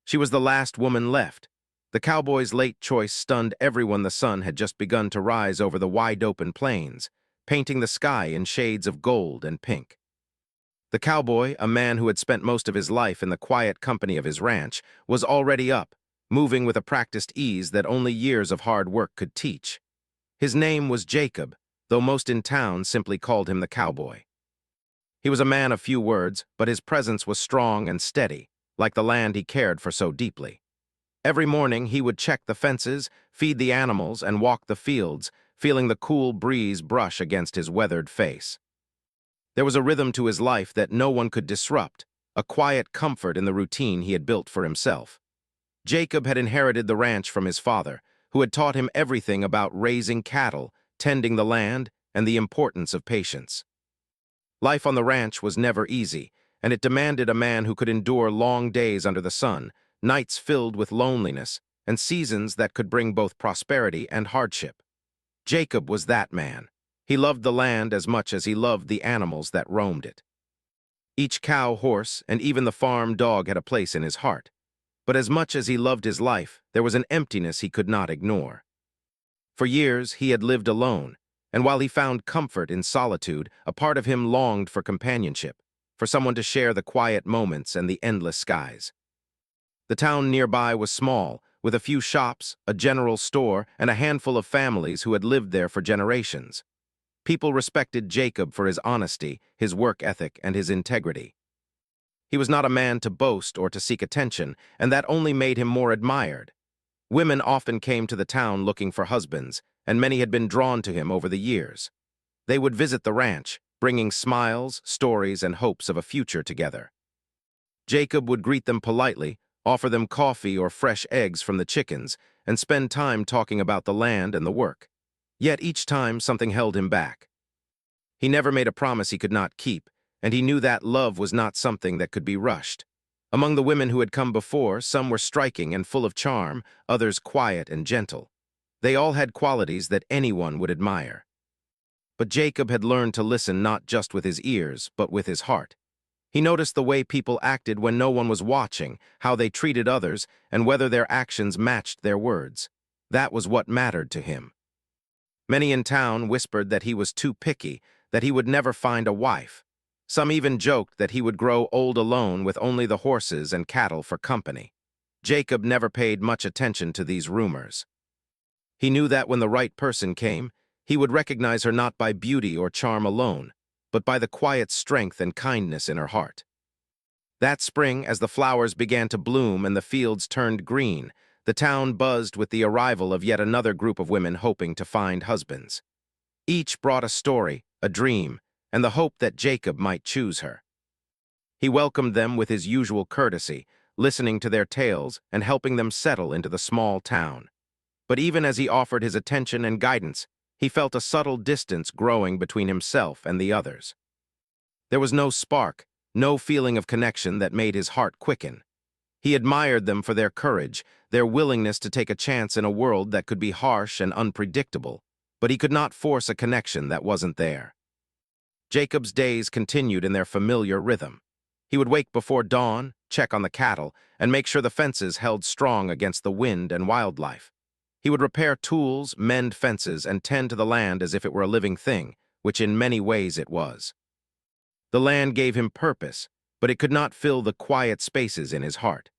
She was the last woman left. The cowboy's late choice stunned everyone. The sun had just begun to rise over the wide-open plains, painting the sky in shades of gold and pink. The cowboy, a man who had spent most of his life in the quiet company of his ranch, was already up, moving with a practiced ease that only years of hard work could teach. His name was Jacob, though most in town simply called him the cowboy. He was a man of few words, but his presence was strong and steady, like the land he cared for so deeply. Every morning he would check the fences, feed the animals, and walk the fields, feeling the cool breeze brush against his weathered face. There was a rhythm to his life that no one could disrupt, a quiet comfort in the routine he had built for himself. Jacob had inherited the ranch from his father, who had taught him everything about raising cattle, tending the land, and the importance of patience. Life on the ranch was never easy, and it demanded a man who could endure long days under the sun, nights filled with loneliness, and seasons that could bring both prosperity and hardship. Jacob was that man. He loved the land as much as he loved the animals that roamed it. Each cow, horse, and even the farm dog had a place in his heart. But as much as he loved his life, there was an emptiness he could not ignore. For years, he had lived alone, and while he found comfort in solitude, a part of him longed for companionship, for someone to share the quiet moments and the endless skies. The town nearby was small, with a few shops, a general store, and a handful of families who had lived there for generations. People respected Jacob for his honesty, his work ethic, and his integrity. He was not a man to boast or to seek attention, and that only made him more admired. Women often came to the town looking for husbands, and many had been drawn to him over the years. They would visit the ranch, bringing smiles, stories, and hopes of a future together. Jacob would greet them politely, offer them coffee or fresh eggs from the chickens, and spend time talking about the land and the work. Yet each time something held him back. He never made a promise he could not keep, and he knew that love was not something that could be rushed. Among the women who had come before, some were striking and full of charm, others quiet and gentle. They all had qualities that anyone would admire. But Jacob had learned to listen not just with his ears, but with his heart. He noticed the way people acted when no one was watching, how they treated others, and whether their actions matched their words. That was what mattered to him. Many in town whispered that he was too picky, that he would never find a wife. Some even joked that he would grow old alone with only the horses and cattle for company. Jacob never paid much attention to these rumors. He knew that when the right person came, he would recognize her not by beauty or charm alone, but by the quiet strength and kindness in her heart. That spring, as the flowers began to bloom and the fields turned green, the town buzzed with the arrival of yet another group of women hoping to find husbands. Each brought a story, a dream, and the hope that Jacob might choose her. He welcomed them with his usual courtesy, listening to their tales and helping them settle into the small town. But even as he offered his attention and guidance, he felt a subtle distance growing between himself and the others. There was no spark, no feeling of connection that made his heart quicken. He admired them for their courage, their willingness to take a chance in a world that could be harsh and unpredictable, but he could not force a connection that wasn't there. Jacob's days continued in their familiar rhythm. He would wake before dawn, check on the cattle, and make sure the fences held strong against the wind and wildlife. He would repair tools, mend fences, and tend to the land as if it were a living thing, which in many ways it was. The land gave him purpose, but it could not fill the quiet spaces in his heart.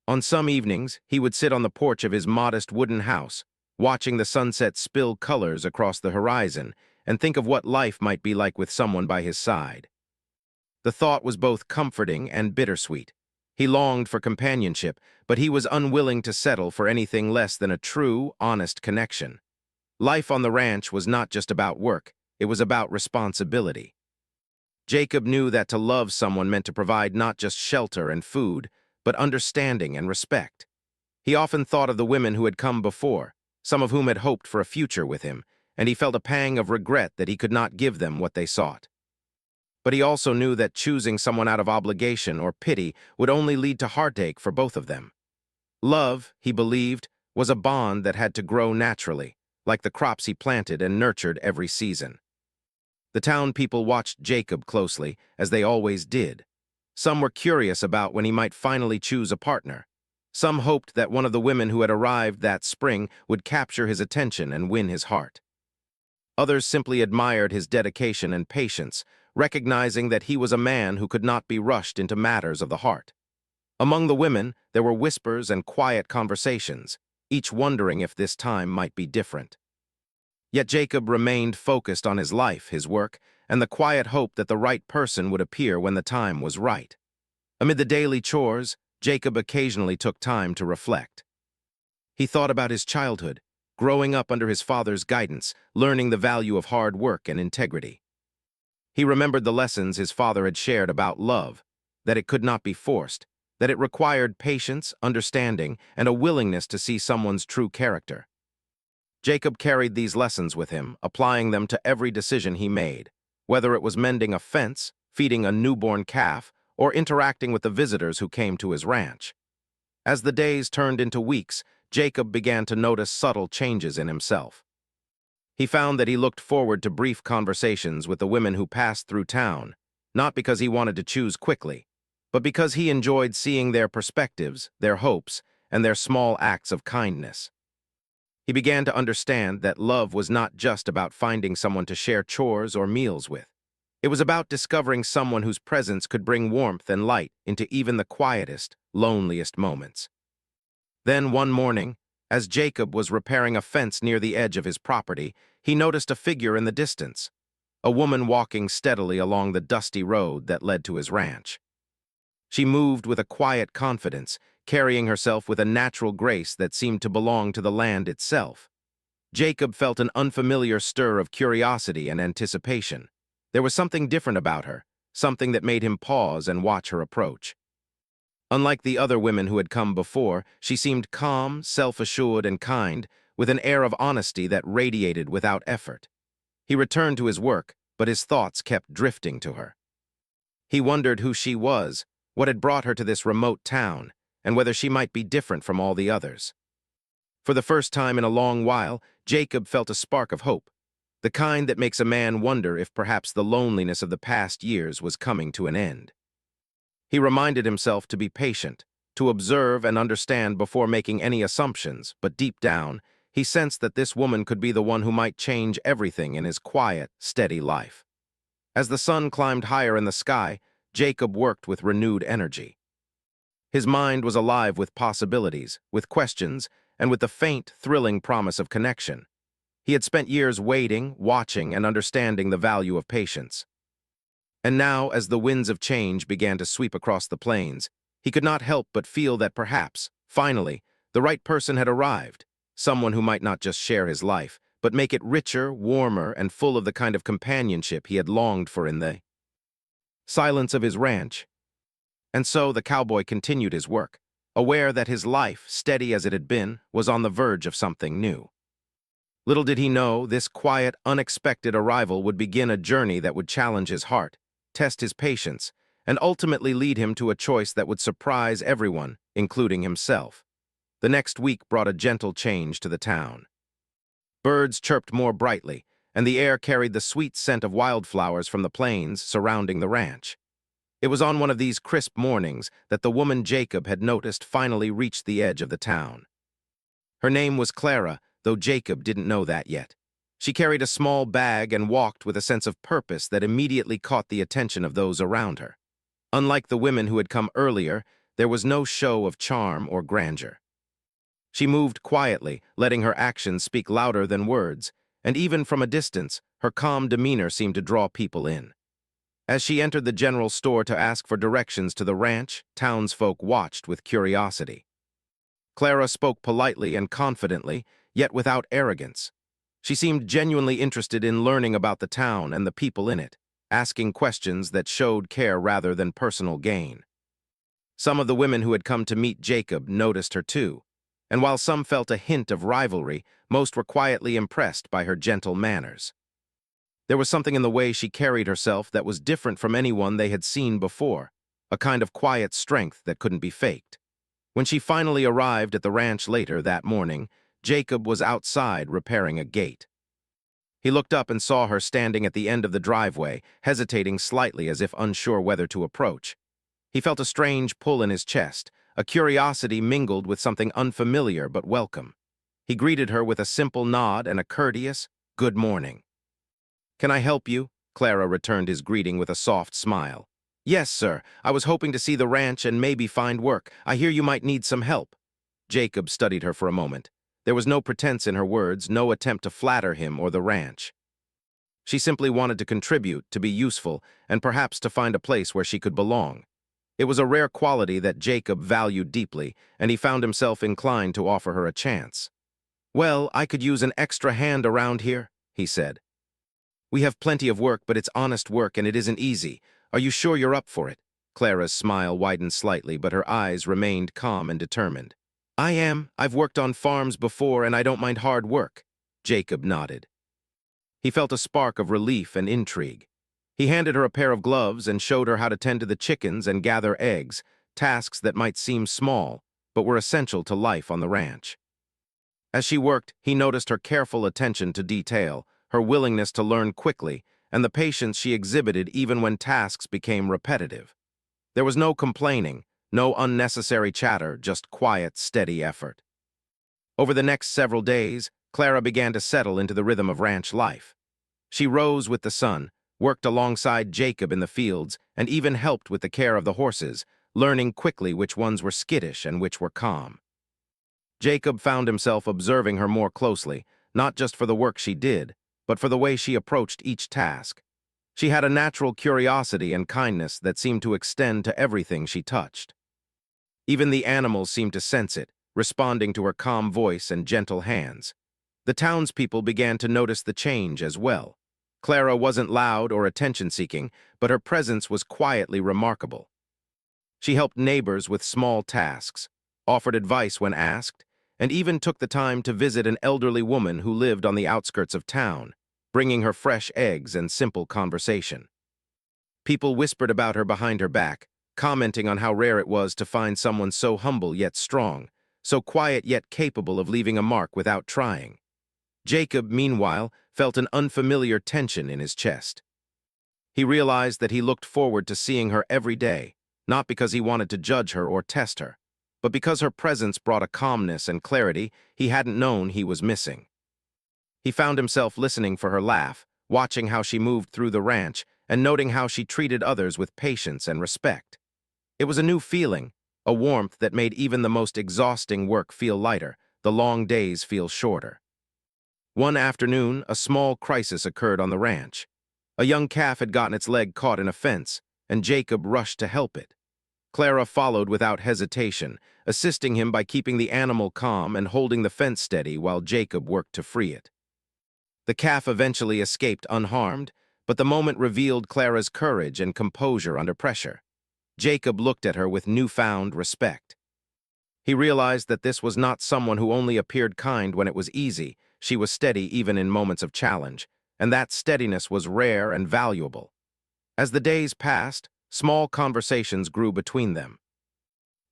On some evenings, he would sit on the porch of his modest wooden house, watching the sunset spill colors across the horizon, and think of what life might be like with someone by his side. The thought was both comforting and bittersweet. He longed for companionship, but he was unwilling to settle for anything less than a true, honest connection. Life on the ranch was not just about work, it was about responsibility. Jacob knew that to love someone meant to provide not just shelter and food, but understanding and respect. He often thought of the women who had come before, some of whom had hoped for a future with him, and he felt a pang of regret that he could not give them what they sought. But he also knew that choosing someone out of obligation or pity would only lead to heartache for both of them. Love, he believed, was a bond that had to grow naturally, like the crops he planted and nurtured every season. The town people watched Jacob closely, as they always did. Some were curious about when he might finally choose a partner. Some hoped that one of the women who had arrived that spring would capture his attention and win his heart. Others simply admired his dedication and patience, recognizing that he was a man who could not be rushed into matters of the heart. Among the women, there were whispers and quiet conversations, each wondering if this time might be different. Yet Jacob remained focused on his life, his work, and the quiet hope that the right person would appear when the time was right. Amid the daily chores, Jacob occasionally took time to reflect. He thought about his childhood, growing up under his father's guidance, learning the value of hard work and integrity. He remembered the lessons his father had shared about love, that it could not be forced, that it required patience, understanding, and a willingness to see someone's true character. Jacob carried these lessons with him, applying them to every decision he made, whether it was mending a fence, feeding a newborn calf, or interacting with the visitors who came to his ranch. As the days turned into weeks, Jacob began to notice subtle changes in himself. He found that he looked forward to brief conversations with the women who passed through town, not because he wanted to choose quickly, but because he enjoyed seeing their perspectives, their hopes, and their small acts of kindness. He began to understand that love was not just about finding someone to share chores or meals with. It was about discovering someone whose presence could bring warmth and light into even the quietest, loneliest moments. Then one morning, as Jacob was repairing a fence near the edge of his property, he noticed a figure in the distance, a woman walking steadily along the dusty road that led to his ranch. She moved with a quiet confidence, carrying herself with a natural grace that seemed to belong to the land itself. Jacob felt an unfamiliar stir of curiosity and anticipation. There was something different about her, something that made him pause and watch her approach. Unlike the other women who had come before, she seemed calm, self-assured, and kind, with an air of honesty that radiated without effort. He returned to his work, but his thoughts kept drifting to her. He wondered who she was, what had brought her to this remote town, and whether she might be different from all the others. For the first time in a long while, Jacob felt a spark of hope, the kind that makes a man wonder if perhaps the loneliness of the past years was coming to an end. He reminded himself to be patient, to observe and understand before making any assumptions, but deep down, he sensed that this woman could be the one who might change everything in his quiet, steady life. As the sun climbed higher in the sky, Jacob worked with renewed energy. His mind was alive with possibilities, with questions, and with the faint, thrilling promise of connection. He had spent years waiting, watching, and understanding the value of patience. And now, as the winds of change began to sweep across the plains, he could not help but feel that perhaps, finally, the right person had arrived, someone who might not just share his life, but make it richer, warmer, and full of the kind of companionship he had longed for in the silence of his ranch. And so the cowboy continued his work, aware that his life, steady as it had been, was on the verge of something new. Little did he know, this quiet, unexpected arrival would begin a journey that would challenge his heart, test his patience, and ultimately lead him to a choice that would surprise everyone, including himself. The next week brought a gentle change to the town. Birds chirped more brightly, and the air carried the sweet scent of wildflowers from the plains surrounding the ranch. It was on one of these crisp mornings that the woman Jacob had noticed finally reached the edge of the town. Her name was Clara, though Jacob didn't know that yet. She carried a small bag and walked with a sense of purpose that immediately caught the attention of those around her. Unlike the women who had come earlier, there was no show of charm or grandeur. She moved quietly, letting her actions speak louder than words, and even from a distance, her calm demeanor seemed to draw people in. As she entered the general store to ask for directions to the ranch, townsfolk watched with curiosity. Clara spoke politely and confidently, yet without arrogance. She seemed genuinely interested in learning about the town and the people in it, asking questions that showed care rather than personal gain. Some of the women who had come to meet Jacob noticed her too, and while some felt a hint of rivalry, most were quietly impressed by her gentle manners. There was something in the way she carried herself that was different from anyone they had seen before, a kind of quiet strength that couldn't be faked. When she finally arrived at the ranch later that morning, Jacob was outside repairing a gate. He looked up and saw her standing at the end of the driveway, hesitating slightly as if unsure whether to approach. He felt a strange pull in his chest, a curiosity mingled with something unfamiliar but welcome. He greeted her with a simple nod and a courteous, "Good morning." "Can I help you?" Clara returned his greeting with a soft smile. "Yes, sir. I was hoping to see the ranch and maybe find work. I hear you might need some help." Jacob studied her for a moment. There was no pretense in her words, no attempt to flatter him or the ranch. She simply wanted to contribute, to be useful, and perhaps to find a place where she could belong. It was a rare quality that Jacob valued deeply, and he found himself inclined to offer her a chance. "Well, I could use an extra hand around here," he said. "We have plenty of work, but it's honest work and it isn't easy. Are you sure you're up for it?" Clara's smile widened slightly, but her eyes remained calm and determined. "I am. I've worked on farms before and I don't mind hard work." Jacob nodded. He felt a spark of relief and intrigue. He handed her a pair of gloves and showed her how to tend to the chickens and gather eggs, tasks that might seem small, but were essential to life on the ranch. As she worked, he noticed her careful attention to detail, her willingness to learn quickly, and the patience she exhibited even when tasks became repetitive. There was no complaining, no unnecessary chatter, just quiet, steady effort. Over the next several days, Clara began to settle into the rhythm of ranch life. She rose with the sun, worked alongside Jacob in the fields, and even helped with the care of the horses, learning quickly which ones were skittish and which were calm. Jacob found himself observing her more closely, not just for the work she did, but for the way she approached each task. She had a natural curiosity and kindness that seemed to extend to everything she touched. Even the animals seemed to sense it, responding to her calm voice and gentle hands. The townspeople began to notice the change as well. Clara wasn't loud or attention-seeking, but her presence was quietly remarkable. She helped neighbors with small tasks, offered advice when asked, and even took the time to visit an elderly woman who lived on the outskirts of town, bringing her fresh eggs and simple conversation. People whispered about her behind her back, commenting on how rare it was to find someone so humble yet strong, so quiet yet capable of leaving a mark without trying. Jacob, meanwhile, felt an unfamiliar tension in his chest. He realized that he looked forward to seeing her every day, not because he wanted to judge her or test her, but because her presence brought a calmness and clarity he hadn't known he was missing. He found himself listening for her laugh, watching how she moved through the ranch, and noting how she treated others with patience and respect. It was a new feeling, a warmth that made even the most exhausting work feel lighter, the long days feel shorter. One afternoon, a small crisis occurred on the ranch. A young calf had gotten its leg caught in a fence, and Jacob rushed to help it. Clara followed without hesitation, assisting him by keeping the animal calm and holding the fence steady while Jacob worked to free it. The calf eventually escaped unharmed, but the moment revealed Clara's courage and composure under pressure. Jacob looked at her with newfound respect. He realized that this was not someone who only appeared kind when it was easy. She was steady even in moments of challenge, and that steadiness was rare and valuable. As the days passed, small conversations grew between them.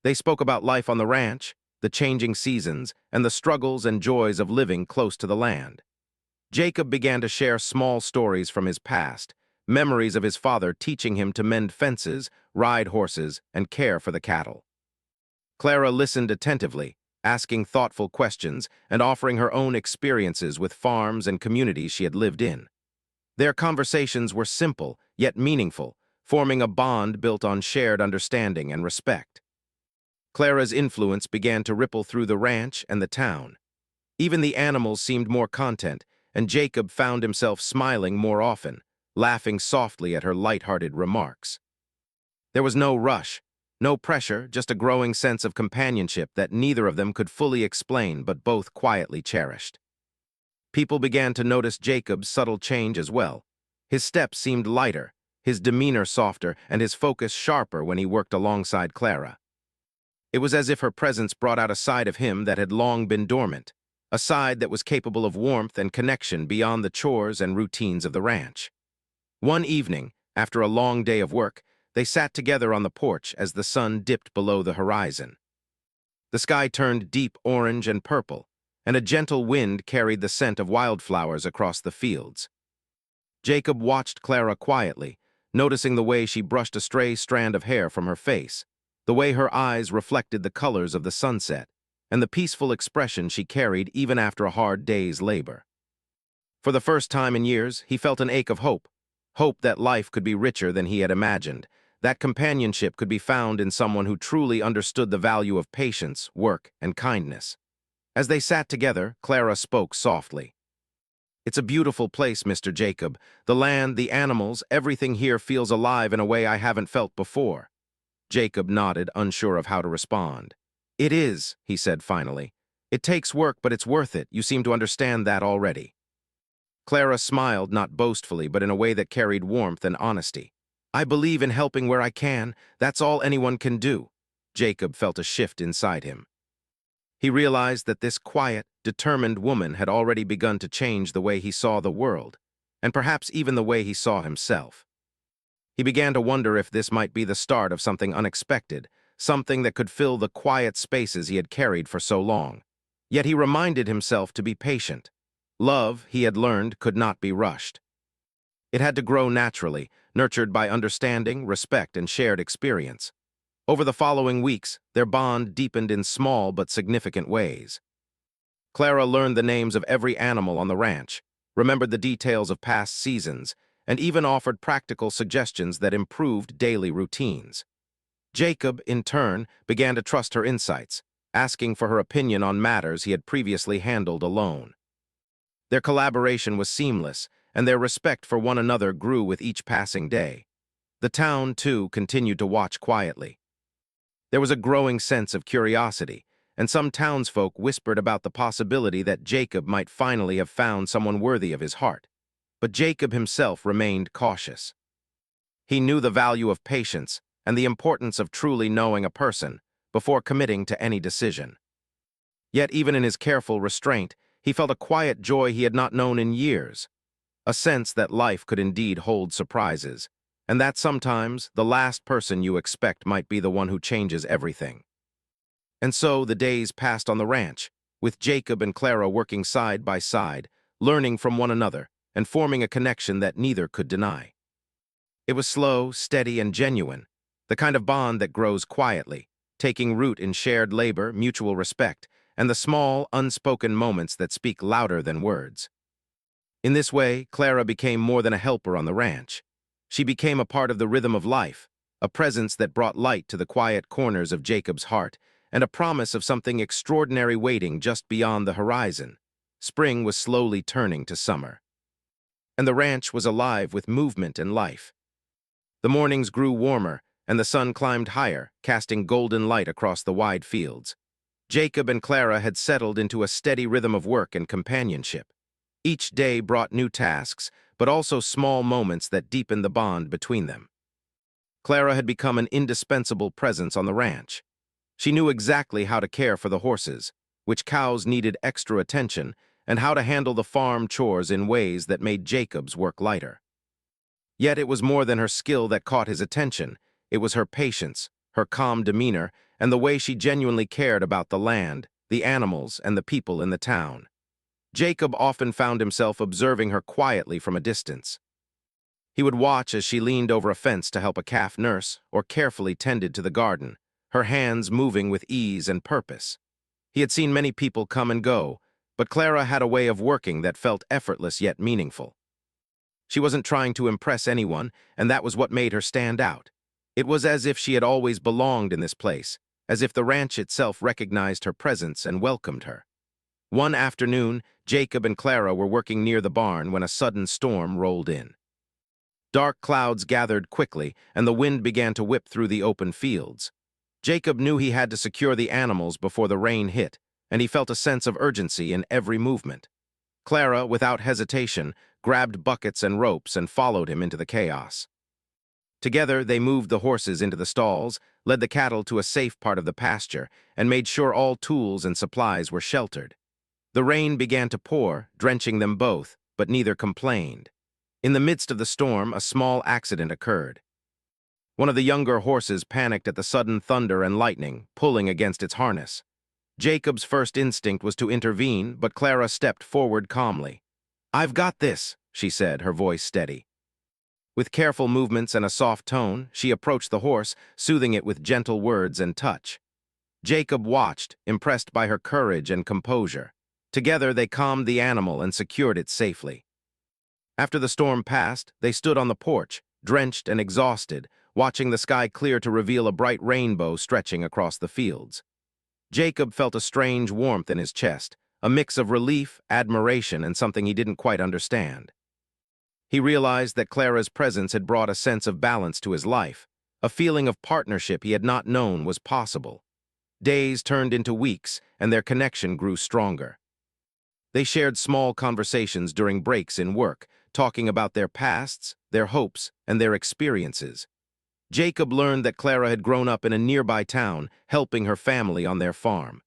They spoke about life on the ranch, the changing seasons, and the struggles and joys of living close to the land. Jacob began to share small stories from his past, memories of his father teaching him to mend fences, ride horses, and care for the cattle. Clara listened attentively, asking thoughtful questions and offering her own experiences with farms and communities she had lived in. Their conversations were simple, yet meaningful, forming a bond built on shared understanding and respect. Clara's influence began to ripple through the ranch and the town. Even the animals seemed more content, and Jacob found himself smiling more often, laughing softly at her light-hearted remarks. There was no rush, no pressure, just a growing sense of companionship that neither of them could fully explain but both quietly cherished. People began to notice Jacob's subtle change as well. His steps seemed lighter, his demeanor softer, and his focus sharper when he worked alongside Clara. It was as if her presence brought out a side of him that had long been dormant, a side that was capable of warmth and connection beyond the chores and routines of the ranch. One evening, after a long day of work, they sat together on the porch as the sun dipped below the horizon. The sky turned deep orange and purple, and a gentle wind carried the scent of wildflowers across the fields. Jacob watched Clara quietly, noticing the way she brushed a stray strand of hair from her face. the way her eyes reflected the colors of the sunset, and the peaceful expression she carried even after a hard day's labor. For the first time in years, he felt an ache of hope that life could be richer than he had imagined, that companionship could be found in someone who truly understood the value of patience, work, and kindness. As they sat together, Clara spoke softly. "It's a beautiful place, Mr. Jacob. The land, the animals, everything here feels alive in a way I haven't felt before." Jacob nodded, unsure of how to respond. "It is," he said finally. "It takes work, but it's worth it. You seem to understand that already." Clara smiled, not boastfully, but in a way that carried warmth and honesty. "I believe in helping where I can. That's all anyone can do." Jacob felt a shift inside him. He realized that this quiet, determined woman had already begun to change the way he saw the world, and perhaps even the way he saw himself. He began to wonder if this might be the start of something unexpected, something that could fill the quiet spaces he had carried for so long. Yet he reminded himself to be patient. Love, he had learned, could not be rushed. It had to grow naturally, nurtured by understanding, respect, and shared experience. Over the following weeks, their bond deepened in small but significant ways. Clara learned the names of every animal on the ranch, remembered the details of past seasons, and even offered practical suggestions that improved daily routines. Jacob, in turn, began to trust her insights, asking for her opinion on matters he had previously handled alone. Their collaboration was seamless, and their respect for one another grew with each passing day. The town, too, continued to watch quietly. There was a growing sense of curiosity, and some townsfolk whispered about the possibility that Jacob might finally have found someone worthy of his heart. But Jacob himself remained cautious. He knew the value of patience and the importance of truly knowing a person before committing to any decision. Yet even in his careful restraint, he felt a quiet joy he had not known in years, a sense that life could indeed hold surprises, and that sometimes the last person you expect might be the one who changes everything. And so the days passed on the ranch, with Jacob and Clara working side by side, learning from one another, and forming a connection that neither could deny. It was slow, steady, and genuine, the kind of bond that grows quietly, taking root in shared labor, mutual respect, and the small, unspoken moments that speak louder than words. In this way, Clara became more than a helper on the ranch. She became a part of the rhythm of life, a presence that brought light to the quiet corners of Jacob's heart, and a promise of something extraordinary waiting just beyond the horizon. Spring was slowly turning to summer, and the ranch was alive with movement and life. The mornings grew warmer, and the sun climbed higher, casting golden light across the wide fields. Jacob and Clara had settled into a steady rhythm of work and companionship. Each day brought new tasks, but also small moments that deepened the bond between them. Clara had become an indispensable presence on the ranch. She knew exactly how to care for the horses, which cows needed extra attention, and how to handle the farm chores in ways that made Jacob's work lighter. Yet it was more than her skill that caught his attention. It was her patience, her calm demeanor, and the way she genuinely cared about the land, the animals, and the people in the town. Jacob often found himself observing her quietly from a distance. He would watch as she leaned over a fence to help a calf nurse or carefully tended to the garden, her hands moving with ease and purpose. He had seen many people come and go, but Clara had a way of working that felt effortless yet meaningful. She wasn't trying to impress anyone, and that was what made her stand out. It was as if she had always belonged in this place, as if the ranch itself recognized her presence and welcomed her. One afternoon, Jacob and Clara were working near the barn when a sudden storm rolled in. Dark clouds gathered quickly, and the wind began to whip through the open fields. Jacob knew he had to secure the animals before the rain hit, and he felt a sense of urgency in every movement. Clara, without hesitation, grabbed buckets and ropes and followed him into the chaos. Together, they moved the horses into the stalls, led the cattle to a safe part of the pasture, and made sure all tools and supplies were sheltered. The rain began to pour, drenching them both, but neither complained. In the midst of the storm, a small accident occurred. One of the younger horses panicked at the sudden thunder and lightning, pulling against its harness. Jacob's first instinct was to intervene, but Clara stepped forward calmly. "I've got this," she said, her voice steady. With careful movements and a soft tone, she approached the horse, soothing it with gentle words and touch. Jacob watched, impressed by her courage and composure. Together, they calmed the animal and secured it safely. After the storm passed, they stood on the porch, drenched and exhausted, watching the sky clear to reveal a bright rainbow stretching across the fields. Jacob felt a strange warmth in his chest, a mix of relief, admiration, and something he didn't quite understand. He realized that Clara's presence had brought a sense of balance to his life, a feeling of partnership he had not known was possible. Days turned into weeks, and their connection grew stronger. They shared small conversations during breaks in work, talking about their pasts, their hopes, and their experiences. Jacob learned that Clara had grown up in a nearby town, helping her family on their farm.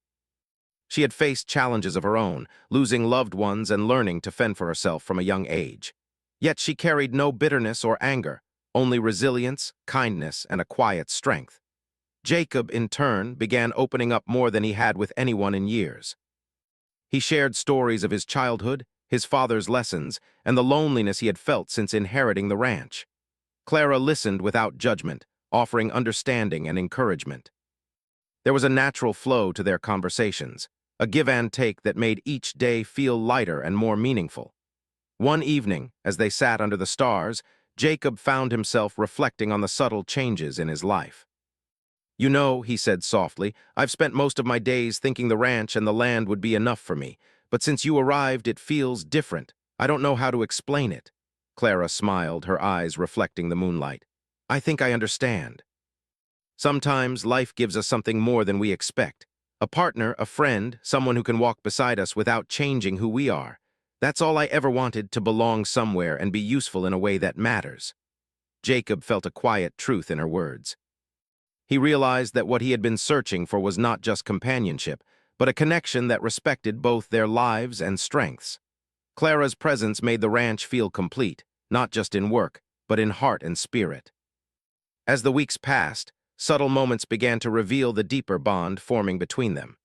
She had faced challenges of her own, losing loved ones and learning to fend for herself from a young age. Yet she carried no bitterness or anger, only resilience, kindness, and a quiet strength. Jacob, in turn, began opening up more than he had with anyone in years. He shared stories of his childhood, his father's lessons, and the loneliness he had felt since inheriting the ranch. Clara listened without judgment, offering understanding and encouragement. There was a natural flow to their conversations, a give and take that made each day feel lighter and more meaningful. One evening, as they sat under the stars, Jacob found himself reflecting on the subtle changes in his life. "You know," he said softly, "I've spent most of my days thinking the ranch and the land would be enough for me, but since you arrived, it feels different. I don't know how to explain it." Clara smiled, her eyes reflecting the moonlight. "I think I understand. Sometimes life gives us something more than we expect. A partner, a friend, someone who can walk beside us without changing who we are. That's all I ever wanted, to belong somewhere and be useful in a way that matters." Jacob felt a quiet truth in her words. He realized that what he had been searching for was not just companionship, but a connection that respected both their lives and strengths. Clara's presence made the ranch feel complete, not just in work, but in heart and spirit. As the weeks passed, subtle moments began to reveal the deeper bond forming between them.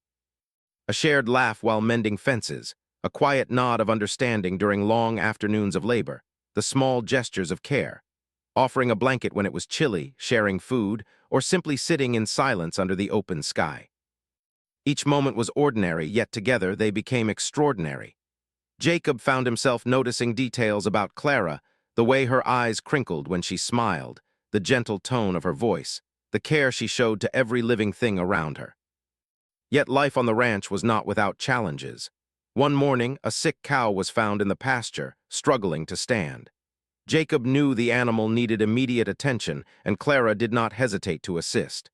A shared laugh while mending fences, a quiet nod of understanding during long afternoons of labor, the small gestures of care, offering a blanket when it was chilly, sharing food, or simply sitting in silence under the open sky. Each moment was ordinary, yet together they became extraordinary. Jacob found himself noticing details about Clara, the way her eyes crinkled when she smiled, the gentle tone of her voice, the care she showed to every living thing around her. Yet life on the ranch was not without challenges. One morning, a sick cow was found in the pasture, struggling to stand. Jacob knew the animal needed immediate attention, and Clara did not hesitate to assist.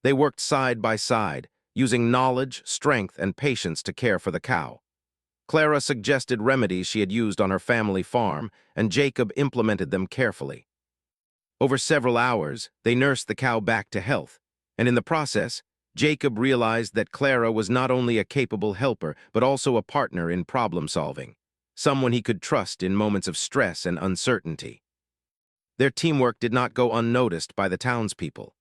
They worked side by side, using knowledge, strength, and patience to care for the cow. Clara suggested remedies she had used on her family farm, and Jacob implemented them carefully. Over several hours, they nursed the cow back to health, and in the process, Jacob realized that Clara was not only a capable helper, but also a partner in problem-solving, someone he could trust in moments of stress and uncertainty. Their teamwork did not go unnoticed by the townspeople.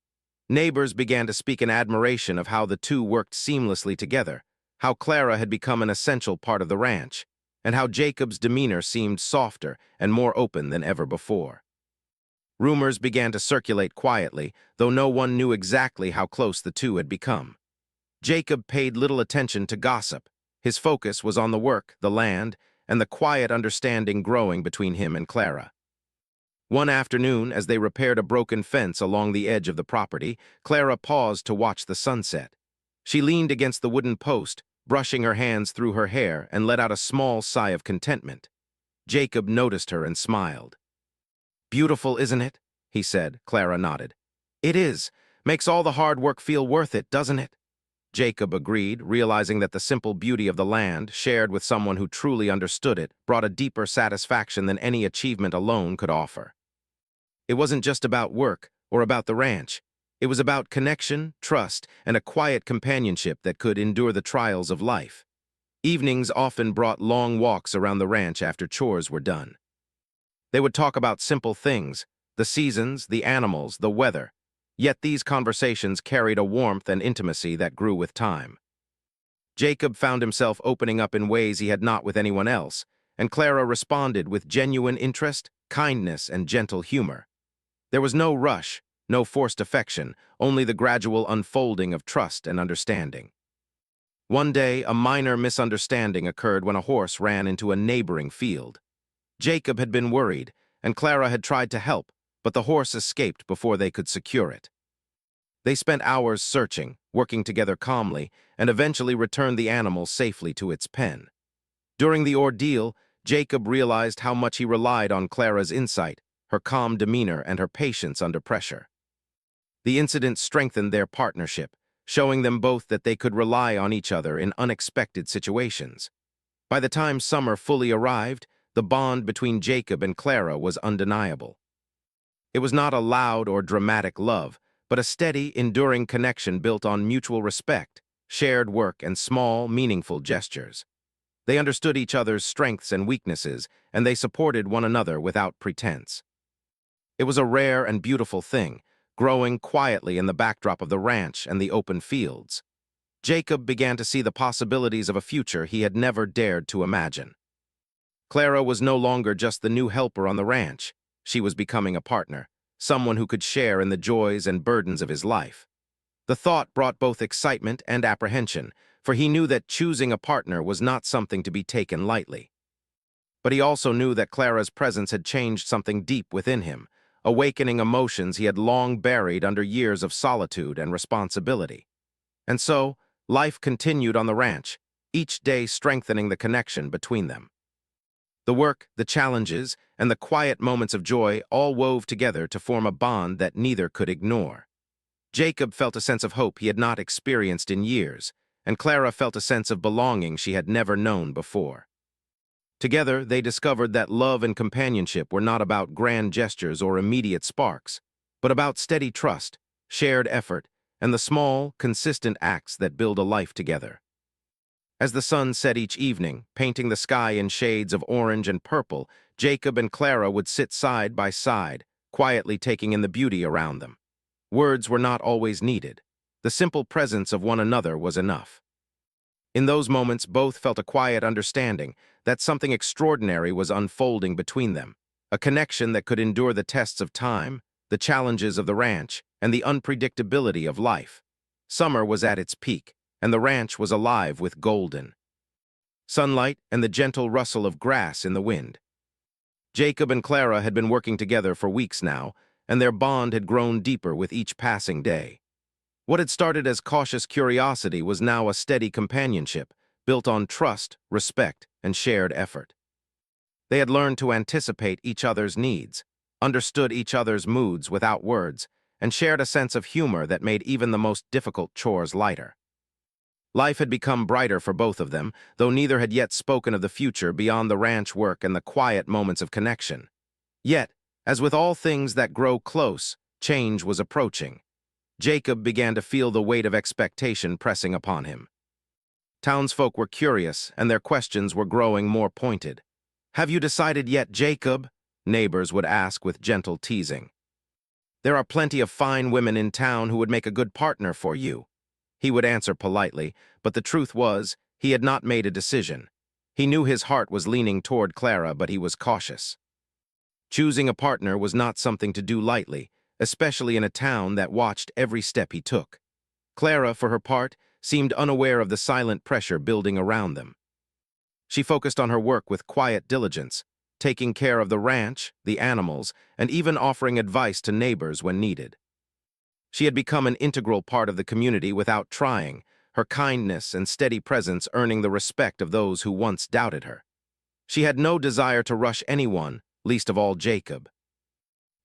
Neighbors began to speak in admiration of how the two worked seamlessly together, how Clara had become an essential part of the ranch, and how Jacob's demeanor seemed softer and more open than ever before. Rumors began to circulate quietly, though no one knew exactly how close the two had become. Jacob paid little attention to gossip. His focus was on the work, the land, and the quiet understanding growing between him and Clara. One afternoon, as they repaired a broken fence along the edge of the property, Clara paused to watch the sunset. She leaned against the wooden post, brushing her hands through her hair, and let out a small sigh of contentment. Jacob noticed her and smiled. "Beautiful, isn't it?" he said. Clara nodded. "It is. Makes all the hard work feel worth it, doesn't it?" Jacob agreed, realizing that the simple beauty of the land, shared with someone who truly understood it, brought a deeper satisfaction than any achievement alone could offer. It wasn't just about work or about the ranch. It was about connection, trust, and a quiet companionship that could endure the trials of life. Evenings often brought long walks around the ranch after chores were done. They would talk about simple things, the seasons, the animals, the weather. Yet these conversations carried a warmth and intimacy that grew with time. Jacob found himself opening up in ways he had not with anyone else, and Clara responded with genuine interest, kindness, and gentle humor. There was no rush, no forced affection, only the gradual unfolding of trust and understanding. One day, a minor misunderstanding occurred when a horse ran into a neighboring field. Jacob had been worried, and Clara had tried to help, but the horse escaped before they could secure it. They spent hours searching, working together calmly, and eventually returned the animal safely to its pen. During the ordeal, Jacob realized how much he relied on Clara's insight, her calm demeanor, and her patience under pressure. The incident strengthened their partnership, showing them both that they could rely on each other in unexpected situations. By the time summer fully arrived, the bond between Jacob and Clara was undeniable. It was not a loud or dramatic love, but a steady, enduring connection built on mutual respect, shared work, and small, meaningful gestures. They understood each other's strengths and weaknesses, and they supported one another without pretense. It was a rare and beautiful thing, growing quietly in the backdrop of the ranch and the open fields. Jacob began to see the possibilities of a future he had never dared to imagine. Clara was no longer just the new helper on the ranch. She was becoming a partner, someone who could share in the joys and burdens of his life. The thought brought both excitement and apprehension, for he knew that choosing a partner was not something to be taken lightly. But he also knew that Clara's presence had changed something deep within him, awakening emotions he had long buried under years of solitude and responsibility. And so, life continued on the ranch, each day strengthening the connection between them. The work, the challenges, and the quiet moments of joy all wove together to form a bond that neither could ignore. Jacob felt a sense of hope he had not experienced in years, and Clara felt a sense of belonging she had never known before. Together, they discovered that love and companionship were not about grand gestures or immediate sparks, but about steady trust, shared effort, and the small, consistent acts that build a life together. As the sun set each evening, painting the sky in shades of orange and purple, Jacob and Clara would sit side by side, quietly taking in the beauty around them. Words were not always needed. The simple presence of one another was enough. In those moments, both felt a quiet understanding that something extraordinary was unfolding between them, a connection that could endure the tests of time, the challenges of the ranch, and the unpredictability of life. Summer was at its peak, and the ranch was alive with golden sunlight and the gentle rustle of grass in the wind. Jacob and Clara had been working together for weeks now, and their bond had grown deeper with each passing day. What had started as cautious curiosity was now a steady companionship, built on trust, respect, and shared effort. They had learned to anticipate each other's needs, understood each other's moods without words, and shared a sense of humor that made even the most difficult chores lighter. Life had become brighter for both of them, though neither had yet spoken of the future beyond the ranch work and the quiet moments of connection. Yet, as with all things that grow close, change was approaching. Jacob began to feel the weight of expectation pressing upon him. Townsfolk were curious, and their questions were growing more pointed. "Have you decided yet, Jacob?" neighbors would ask with gentle teasing. "There are plenty of fine women in town who would make a good partner for you," he would answer politely, but the truth was, he had not made a decision. He knew his heart was leaning toward Clara, but he was cautious. Choosing a partner was not something to do lightly, especially in a town that watched every step he took. Clara, for her part, seemed unaware of the silent pressure building around them. She focused on her work with quiet diligence, taking care of the ranch, the animals, and even offering advice to neighbors when needed. She had become an integral part of the community without trying, her kindness and steady presence earning the respect of those who once doubted her. She had no desire to rush anyone, least of all Jacob.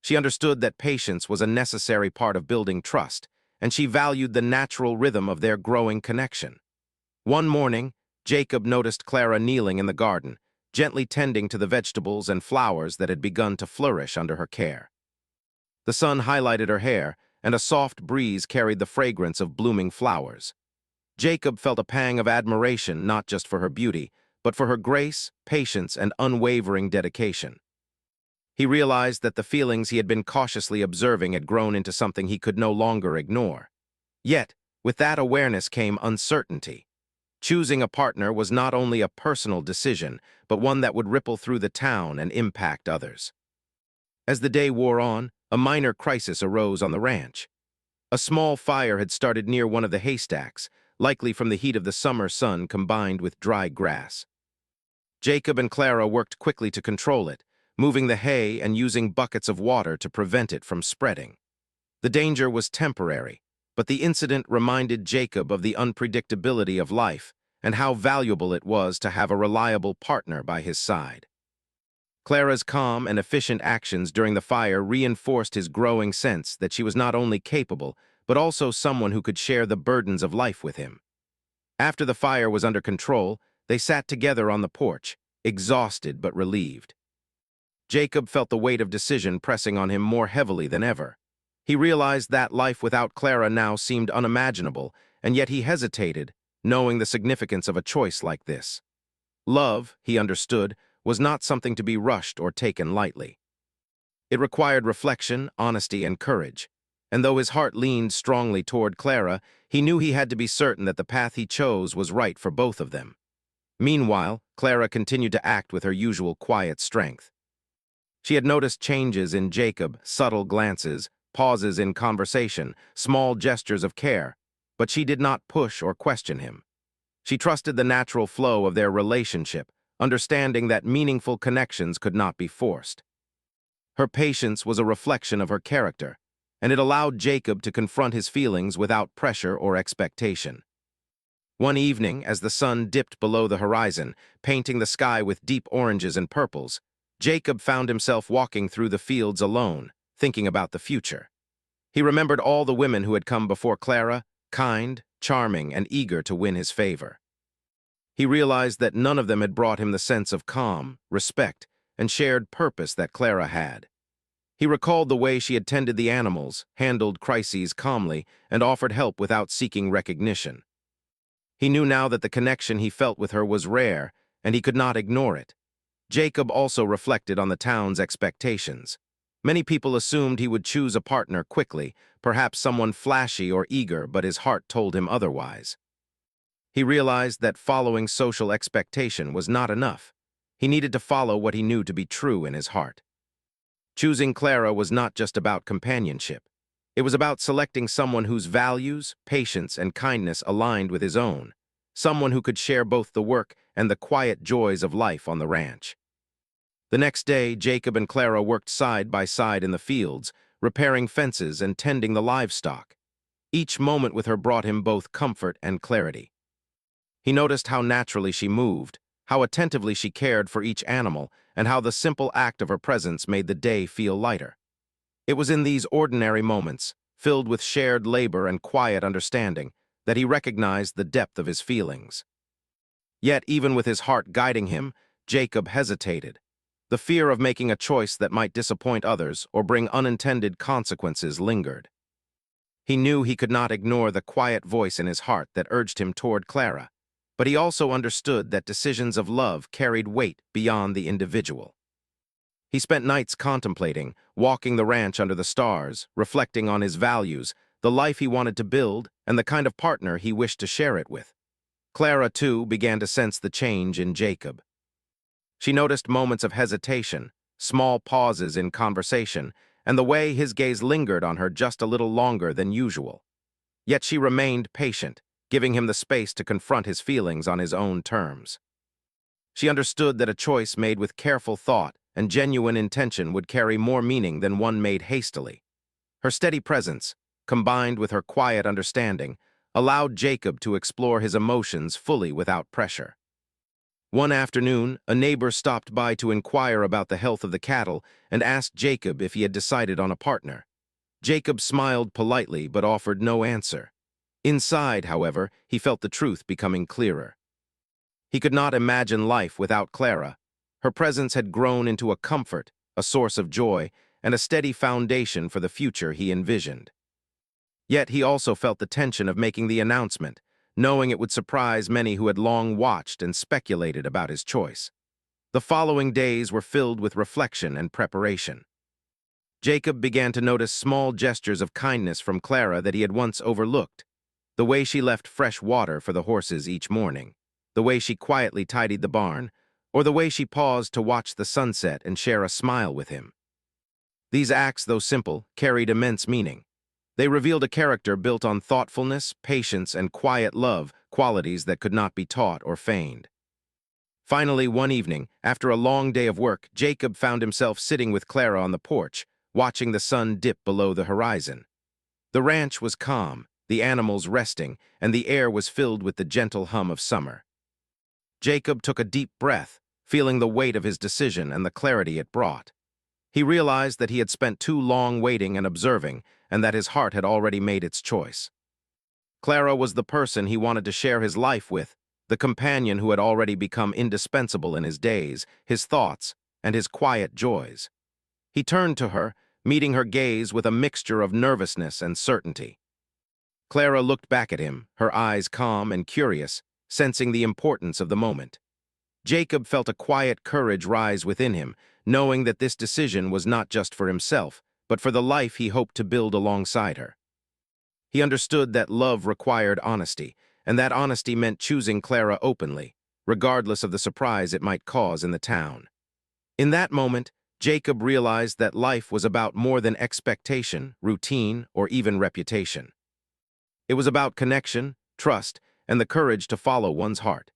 She understood that patience was a necessary part of building trust, and she valued the natural rhythm of their growing connection. One morning, Jacob noticed Clara kneeling in the garden, gently tending to the vegetables and flowers that had begun to flourish under her care. The sun highlighted her hair, and a soft breeze carried the fragrance of blooming flowers. Jacob felt a pang of admiration not just for her beauty, but for her grace, patience, and unwavering dedication. He realized that the feelings he had been cautiously observing had grown into something he could no longer ignore. Yet, with that awareness came uncertainty. Choosing a partner was not only a personal decision, but one that would ripple through the town and impact others. As the day wore on, a minor crisis arose on the ranch. A small fire had started near one of the haystacks, likely from the heat of the summer sun combined with dry grass. Jacob and Clara worked quickly to control it, moving the hay and using buckets of water to prevent it from spreading. The danger was temporary, but the incident reminded Jacob of the unpredictability of life and how valuable it was to have a reliable partner by his side. Clara's calm and efficient actions during the fire reinforced his growing sense that she was not only capable, but also someone who could share the burdens of life with him. After the fire was under control, they sat together on the porch, exhausted but relieved. Jacob felt the weight of decision pressing on him more heavily than ever. He realized that life without Clara now seemed unimaginable, and yet he hesitated, knowing the significance of a choice like this. Love, he understood, was not something to be rushed or taken lightly. It required reflection, honesty, and courage, and though his heart leaned strongly toward Clara, he knew he had to be certain that the path he chose was right for both of them. Meanwhile, Clara continued to act with her usual quiet strength. She had noticed changes in Jacob, subtle glances, pauses in conversation, small gestures of care, but she did not push or question him. She trusted the natural flow of their relationship, understanding that meaningful connections could not be forced. Her patience was a reflection of her character, and it allowed Jacob to confront his feelings without pressure or expectation. One evening, as the sun dipped below the horizon, painting the sky with deep oranges and purples, Jacob found himself walking through the fields alone, thinking about the future. He remembered all the women who had come before Clara, kind, charming, and eager to win his favor. He realized that none of them had brought him the sense of calm, respect, and shared purpose that Clara had. He recalled the way she had tended the animals, handled crises calmly, and offered help without seeking recognition. He knew now that the connection he felt with her was rare, and he could not ignore it. Jacob also reflected on the town's expectations. Many people assumed he would choose a partner quickly, perhaps someone flashy or eager, but his heart told him otherwise. He realized that following social expectation was not enough. He needed to follow what he knew to be true in his heart. Choosing Clara was not just about companionship. It was about selecting someone whose values, patience, and kindness aligned with his own, someone who could share both the work and the quiet joys of life on the ranch. The next day, Jacob and Clara worked side by side in the fields, repairing fences and tending the livestock. Each moment with her brought him both comfort and clarity. He noticed how naturally she moved, how attentively she cared for each animal, and how the simple act of her presence made the day feel lighter. It was in these ordinary moments, filled with shared labor and quiet understanding, that he recognized the depth of his feelings. Yet, even with his heart guiding him, Jacob hesitated. The fear of making a choice that might disappoint others or bring unintended consequences lingered. He knew he could not ignore the quiet voice in his heart that urged him toward Clara, but he also understood that decisions of love carried weight beyond the individual. He spent nights contemplating, walking the ranch under the stars, reflecting on his values, the life he wanted to build, and the kind of partner he wished to share it with. Clara, too, began to sense the change in Jacob. She noticed moments of hesitation, small pauses in conversation, and the way his gaze lingered on her just a little longer than usual. Yet she remained patient, giving him the space to confront his feelings on his own terms. She understood that a choice made with careful thought and genuine intention would carry more meaning than one made hastily. Her steady presence, combined with her quiet understanding, allowed Jacob to explore his emotions fully without pressure. One afternoon, a neighbor stopped by to inquire about the health of the cattle and asked Jacob if he had decided on a partner. Jacob smiled politely but offered no answer. Inside, however, he felt the truth becoming clearer. He could not imagine life without Clara. Her presence had grown into a comfort, a source of joy, and a steady foundation for the future he envisioned. Yet he also felt the tension of making the announcement, knowing it would surprise many who had long watched and speculated about his choice. The following days were filled with reflection and preparation. Jacob began to notice small gestures of kindness from Clara that he had once overlooked. The way she left fresh water for the horses each morning, the way she quietly tidied the barn, or the way she paused to watch the sunset and share a smile with him. These acts, though simple, carried immense meaning. They revealed a character built on thoughtfulness, patience, and quiet love, qualities that could not be taught or feigned. Finally, one evening, after a long day of work, Jacob found himself sitting with Clara on the porch, watching the sun dip below the horizon. The ranch was calm, the animals resting, and the air was filled with the gentle hum of summer. Jacob took a deep breath, feeling the weight of his decision and the clarity it brought. He realized that he had spent too long waiting and observing, and that his heart had already made its choice. Clara was the person he wanted to share his life with, the companion who had already become indispensable in his days, his thoughts, and his quiet joys. He turned to her, meeting her gaze with a mixture of nervousness and certainty. Clara looked back at him, her eyes calm and curious, sensing the importance of the moment. Jacob felt a quiet courage rise within him, knowing that this decision was not just for himself, but for the life he hoped to build alongside her. He understood that love required honesty, and that honesty meant choosing Clara openly, regardless of the surprise it might cause in the town. In that moment, Jacob realized that life was about more than expectation, routine, or even reputation. It was about connection, trust, and the courage to follow one's heart.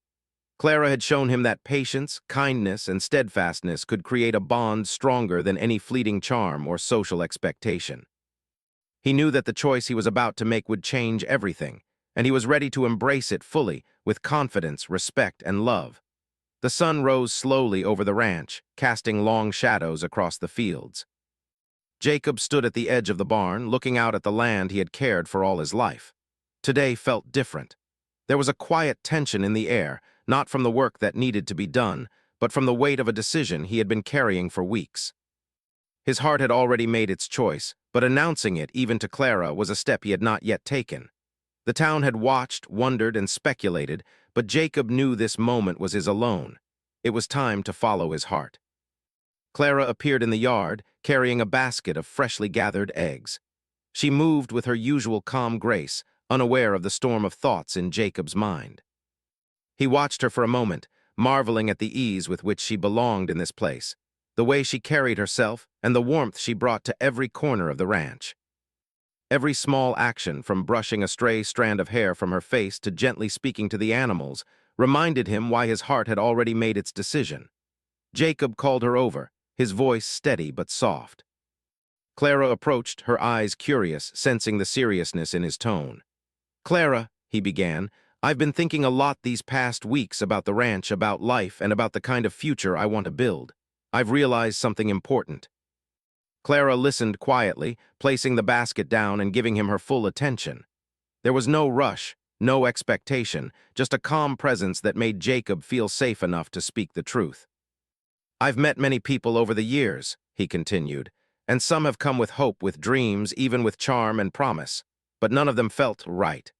Clara had shown him that patience, kindness, and steadfastness could create a bond stronger than any fleeting charm or social expectation. He knew that the choice he was about to make would change everything, and he was ready to embrace it fully, with confidence, respect, and love. The sun rose slowly over the ranch, casting long shadows across the fields. Jacob stood at the edge of the barn, looking out at the land he had cared for all his life. Today felt different. There was a quiet tension in the air, not from the work that needed to be done, but from the weight of a decision he had been carrying for weeks. His heart had already made its choice, but announcing it even to Clara was a step he had not yet taken. The town had watched, wondered, and speculated, but Jacob knew this moment was his alone. It was time to follow his heart. Clara appeared in the yard, carrying a basket of freshly gathered eggs. She moved with her usual calm grace, unaware of the storm of thoughts in Jacob's mind. He watched her for a moment, marveling at the ease with which she belonged in this place, the way she carried herself, and the warmth she brought to every corner of the ranch. Every small action, from brushing a stray strand of hair from her face to gently speaking to the animals, reminded him why his heart had already made its decision. Jacob called her over, his voice steady but soft. Clara approached, her eyes curious, sensing the seriousness in his tone. "Clara," he began, "I've been thinking a lot these past weeks about the ranch, about life, and about the kind of future I want to build. I've realized something important." Clara listened quietly, placing the basket down and giving him her full attention. There was no rush, no expectation, just a calm presence that made Jacob feel safe enough to speak the truth. "I've met many people over the years," he continued, "and some have come with hope, with dreams, even with charm and promise, but none of them felt right.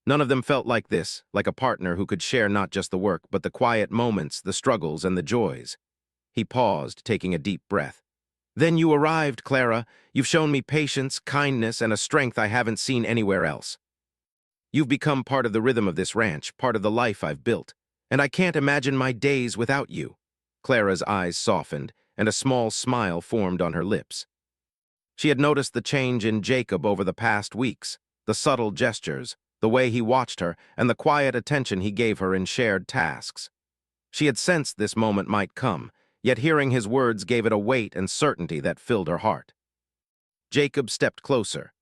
None of them felt like this, like a partner who could share not just the work, but the quiet moments, the struggles, and the joys." He paused, taking a deep breath. "Then you arrived, Clara. You've shown me patience, kindness, and a strength I haven't seen anywhere else. You've become part of the rhythm of this ranch, part of the life I've built, and I can't imagine my days without you." Clara's eyes softened, and a small smile formed on her lips. She had noticed the change in Jacob over the past weeks, the subtle gestures, the way he watched her, and the quiet attention he gave her in shared tasks. She had sensed this moment might come, yet hearing his words gave it a weight and certainty that filled her heart. Jacob stepped closer.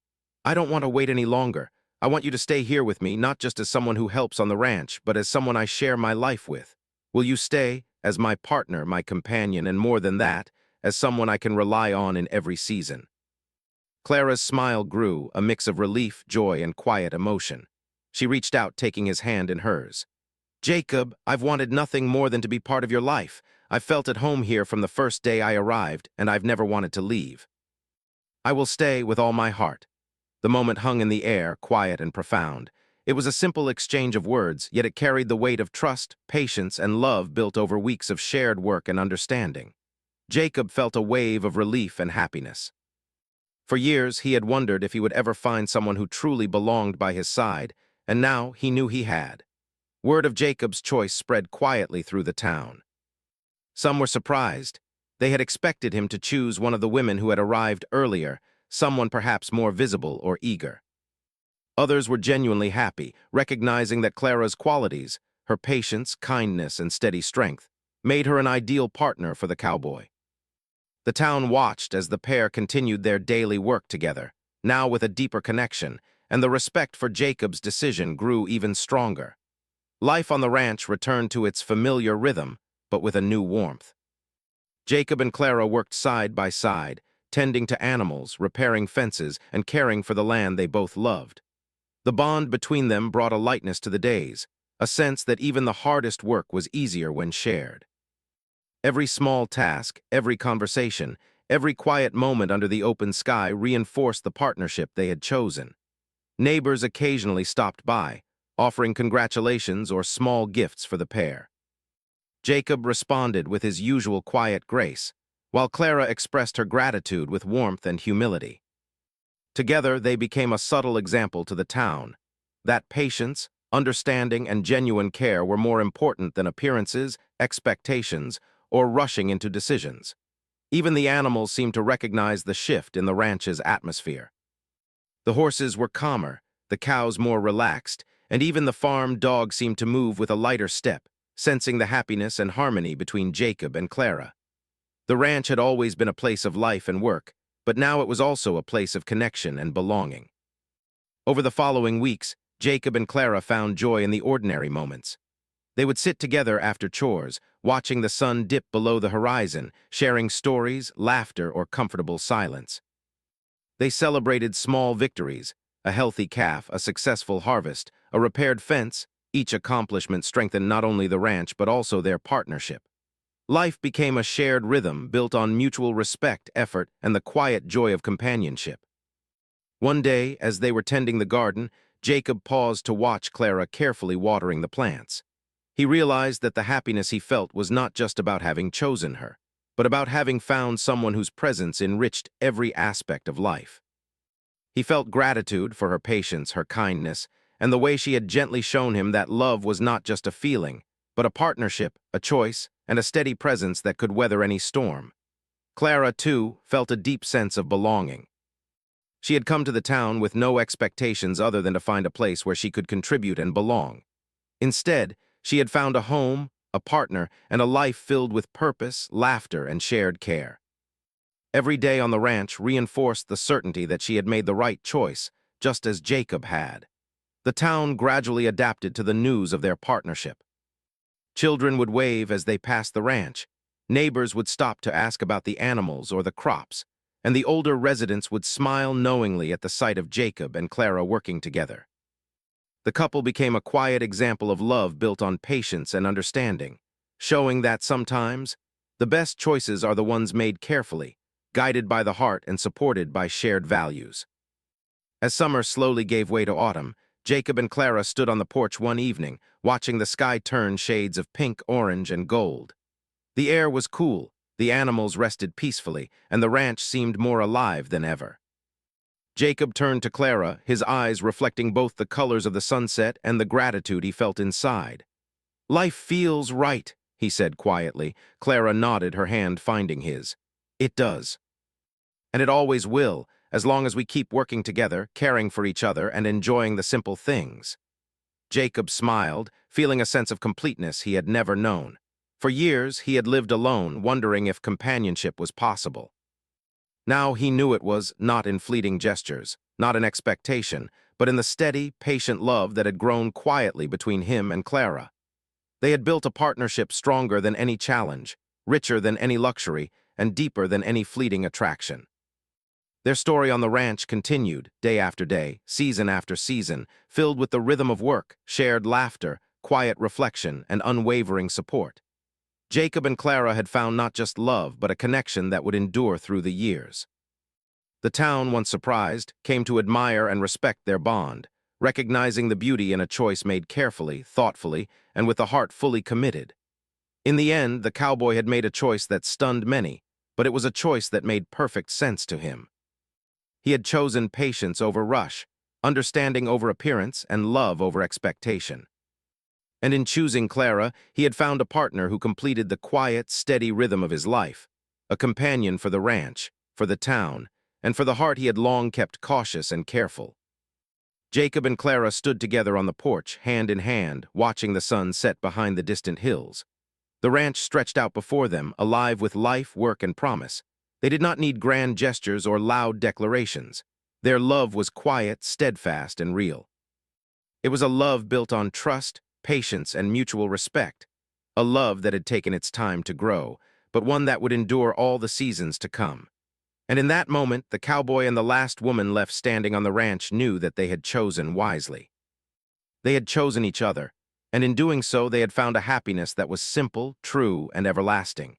"I don't want to wait any longer. I want you to stay here with me, not just as someone who helps on the ranch, but as someone I share my life with. Will you stay, as my partner, my companion, and more than that, as someone I can rely on in every season?" Clara's smile grew, a mix of relief, joy, and quiet emotion. She reached out, taking his hand in hers. "Jacob, I've wanted nothing more than to be part of your life. I've felt at home here from the first day I arrived, and I've never wanted to leave. I will stay with all my heart." The moment hung in the air, quiet and profound. It was a simple exchange of words, yet it carried the weight of trust, patience, and love built over weeks of shared work and understanding. Jacob felt a wave of relief and happiness. For years, he had wondered if he would ever find someone who truly belonged by his side, and now he knew he had. Word of Jacob's choice spread quietly through the town. Some were surprised. They had expected him to choose one of the women who had arrived earlier, someone perhaps more visible or eager. Others were genuinely happy, recognizing that Clara's qualities, her patience, kindness, and steady strength, made her an ideal partner for the cowboy. The town watched as the pair continued their daily work together, now with a deeper connection, and the respect for Jacob's decision grew even stronger. Life on the ranch returned to its familiar rhythm, but with a new warmth. Jacob and Clara worked side by side, tending to animals, repairing fences, and caring for the land they both loved. The bond between them brought a lightness to the days, a sense that even the hardest work was easier when shared. Every small task, every conversation, every quiet moment under the open sky reinforced the partnership they had chosen. Neighbors occasionally stopped by, offering congratulations or small gifts for the pair. Jacob responded with his usual quiet grace, while Clara expressed her gratitude with warmth and humility. Together, they became a subtle example to the town that patience, understanding, and genuine care were more important than appearances, expectations, or rushing into decisions. Even the animals seemed to recognize the shift in the ranch's atmosphere. The horses were calmer, the cows more relaxed, and even the farm dog seemed to move with a lighter step, sensing the happiness and harmony between Jacob and Clara. The ranch had always been a place of life and work, but now it was also a place of connection and belonging. Over the following weeks, Jacob and Clara found joy in the ordinary moments. They would sit together after chores, watching the sun dip below the horizon, sharing stories, laughter, or comfortable silence. They celebrated small victories, a healthy calf, a successful harvest, a repaired fence. Each accomplishment strengthened not only the ranch but also their partnership. Life became a shared rhythm built on mutual respect, effort, and the quiet joy of companionship. One day, as they were tending the garden, Jacob paused to watch Clara carefully watering the plants. He realized that the happiness he felt was not just about having chosen her, but about having found someone whose presence enriched every aspect of life. He felt gratitude for her patience, her kindness, and the way she had gently shown him that love was not just a feeling, but a partnership, a choice, and a steady presence that could weather any storm. Clara, too, felt a deep sense of belonging. She had come to the town with no expectations other than to find a place where she could contribute and belong. Instead, she had found a home, a partner, and a life filled with purpose, laughter, and shared care. Every day on the ranch reinforced the certainty that she had made the right choice, just as Jacob had. The town gradually adapted to the news of their partnership. Children would wave as they passed the ranch, neighbors would stop to ask about the animals or the crops, and the older residents would smile knowingly at the sight of Jacob and Clara working together. The couple became a quiet example of love built on patience and understanding, showing that sometimes the best choices are the ones made carefully, guided by the heart and supported by shared values. As summer slowly gave way to autumn, Jacob and Clara stood on the porch one evening, watching the sky turn shades of pink, orange, and gold. The air was cool, the animals rested peacefully, and the ranch seemed more alive than ever. Jacob turned to Clara, his eyes reflecting both the colors of the sunset and the gratitude he felt inside. "Life feels right," he said quietly. Clara nodded, her hand finding his. "It does. And it always will, as long as we keep working together, caring for each other, and enjoying the simple things." Jacob smiled, feeling a sense of completeness he had never known. For years, he had lived alone, wondering if companionship was possible. Now he knew it was, not in fleeting gestures, not in expectation, but in the steady, patient love that had grown quietly between him and Clara. They had built a partnership stronger than any challenge, richer than any luxury, and deeper than any fleeting attraction. Their story on the ranch continued, day after day, season after season, filled with the rhythm of work, shared laughter, quiet reflection, and unwavering support. Jacob and Clara had found not just love, but a connection that would endure through the years. The town, once surprised, came to admire and respect their bond, recognizing the beauty in a choice made carefully, thoughtfully, and with a heart fully committed. In the end, the cowboy had made a choice that stunned many, but it was a choice that made perfect sense to him. He had chosen patience over rush, understanding over appearance, and love over expectation. And in choosing Clara, he had found a partner who completed the quiet, steady rhythm of his life, a companion for the ranch, for the town, and for the heart he had long kept cautious and careful. Jacob and Clara stood together on the porch, hand in hand, watching the sun set behind the distant hills. The ranch stretched out before them, alive with life, work, and promise. They did not need grand gestures or loud declarations. Their love was quiet, steadfast, and real. It was a love built on trust, patience, and mutual respect. A love that had taken its time to grow, but one that would endure all the seasons to come. And in that moment, the cowboy and the last woman left standing on the ranch knew that they had chosen wisely. They had chosen each other, and in doing so they had found a happiness that was simple, true, and everlasting.